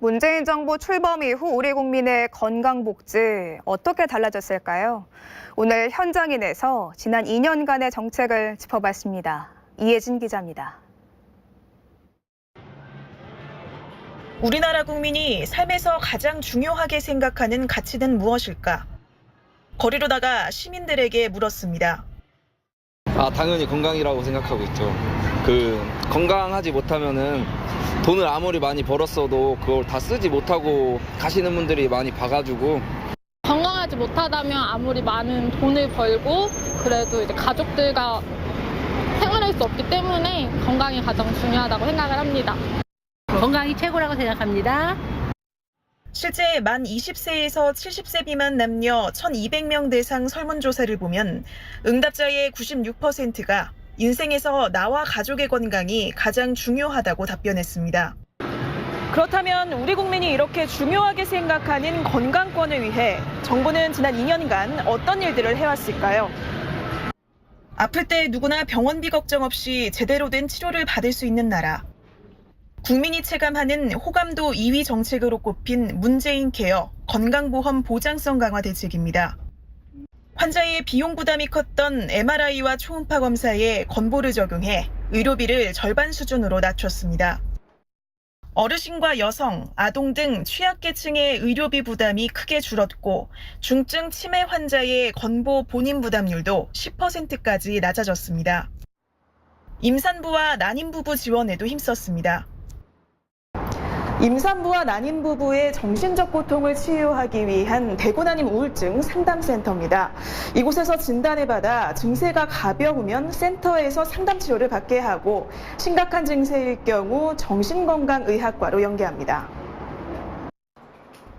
문재인 정부 출범 이후 우리 국민의 건강복지 어떻게 달라졌을까요? 오늘 현장인에서 지난 2년간의 정책을 짚어봤습니다. 이혜진 기자입니다. 우리나라 국민이 삶에서 가장 중요하게 생각하는 가치는 무엇일까? 거리로 나가 시민들에게 물었습니다. 당연히 건강이라고 생각하고 있죠. 건강하지 못하면은 돈을 아무리 많이 벌었어도 그걸 다 쓰지 못하고 가시는 분들이 많이 봐가지고. 건강하지 못하다면 아무리 많은 돈을 벌고 그래도 이제 가족들과 생활할 수 없기 때문에 건강이 가장 중요하다고 생각을 합니다. 건강이 최고라고 생각합니다. 실제 만 20세에서 70세 미만 남녀 1,200명 대상 설문조사를 보면 응답자의 96%가 인생에서 나와 가족의 건강이 가장 중요하다고 답변했습니다. 그렇다면 우리 국민이 이렇게 중요하게 생각하는 건강권을 위해 정부는 지난 2년간 어떤 일들을 해왔을까요? 아플 때 누구나 병원비 걱정 없이 제대로 된 치료를 받을 수 있는 나라. 국민이 체감하는 호감도 2위 정책으로 꼽힌 문재인 케어 건강보험 보장성 강화 대책입니다. 환자의 비용 부담이 컸던 MRI와 초음파 검사에 건보를 적용해 의료비를 절반 수준으로 낮췄습니다. 어르신과 여성, 아동 등 취약계층의 의료비 부담이 크게 줄었고 중증 치매 환자의 건보 본인 부담률도 10%까지 낮아졌습니다. 임산부와 난임부부 지원에도 힘썼습니다. 임산부와 난임부부의 정신적 고통을 치유하기 위한 대구난임 우울증 상담센터입니다. 이곳에서 진단을 받아 증세가 가벼우면 센터에서 상담 치료를 받게 하고 심각한 증세일 경우 정신건강의학과로 연계합니다.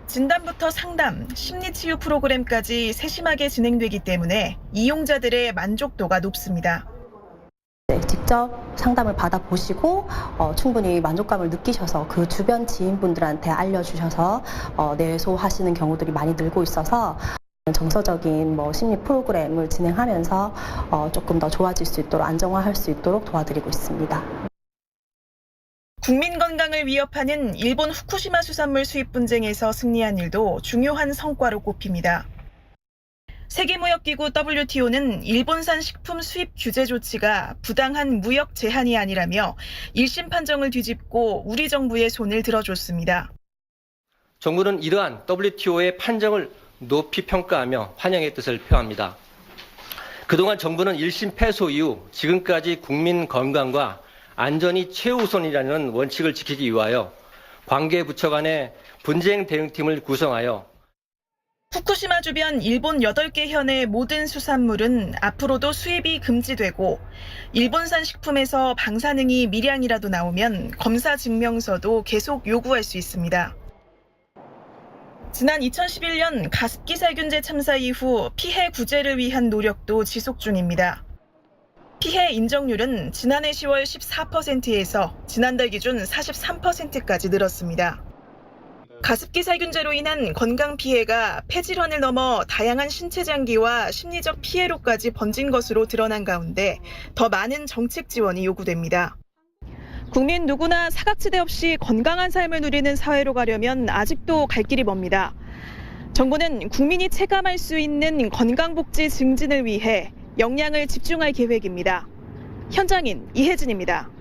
진단부터 상담, 심리치유 프로그램까지 세심하게 진행되기 때문에 이용자들의 만족도가 높습니다. 직접 상담을 받아보시고 충분히 만족감을 느끼셔서 그 주변 지인분들한테 알려주셔서 내소하시는 경우들이 많이 늘고 있어서 정서적인 심리 프로그램을 진행하면서 조금 더 좋아질 수 있도록 안정화할 수 있도록 도와드리고 있습니다. 국민 건강을 위협하는 일본 후쿠시마 수산물 수입 분쟁에서 승리한 일도 중요한 성과로 꼽힙니다. 세계무역기구 WTO는 일본산 식품 수입 규제 조치가 부당한 무역 제한이 아니라며 1심 판정을 뒤집고 우리 정부의 손을 들어줬습니다. 정부는 이러한 WTO의 판정을 높이 평가하며 환영의 뜻을 표합니다. 그동안 정부는 1심 패소 이후 지금까지 국민 건강과 안전이 최우선이라는 원칙을 지키기 위하여 관계부처 간의 분쟁 대응팀을 구성하여 후쿠시마 주변 일본 8개 현의 모든 수산물은 앞으로도 수입이 금지되고 일본산 식품에서 방사능이 미량이라도 나오면 검사 증명서도 계속 요구할 수 있습니다. 지난 2011년 가습기 살균제 참사 이후 피해 구제를 위한 노력도 지속 중입니다. 피해 인정률은 지난해 10월 14%에서 지난달 기준 43%까지 늘었습니다. 가습기 살균제로 인한 건강 피해가 폐질환을 넘어 다양한 신체 장기와 심리적 피해로까지 번진 것으로 드러난 가운데 더 많은 정책 지원이 요구됩니다. 국민 누구나 사각지대 없이 건강한 삶을 누리는 사회로 가려면 아직도 갈 길이 멉니다. 정부는 국민이 체감할 수 있는 건강복지 증진을 위해 역량을 집중할 계획입니다. 현장인 이혜진입니다.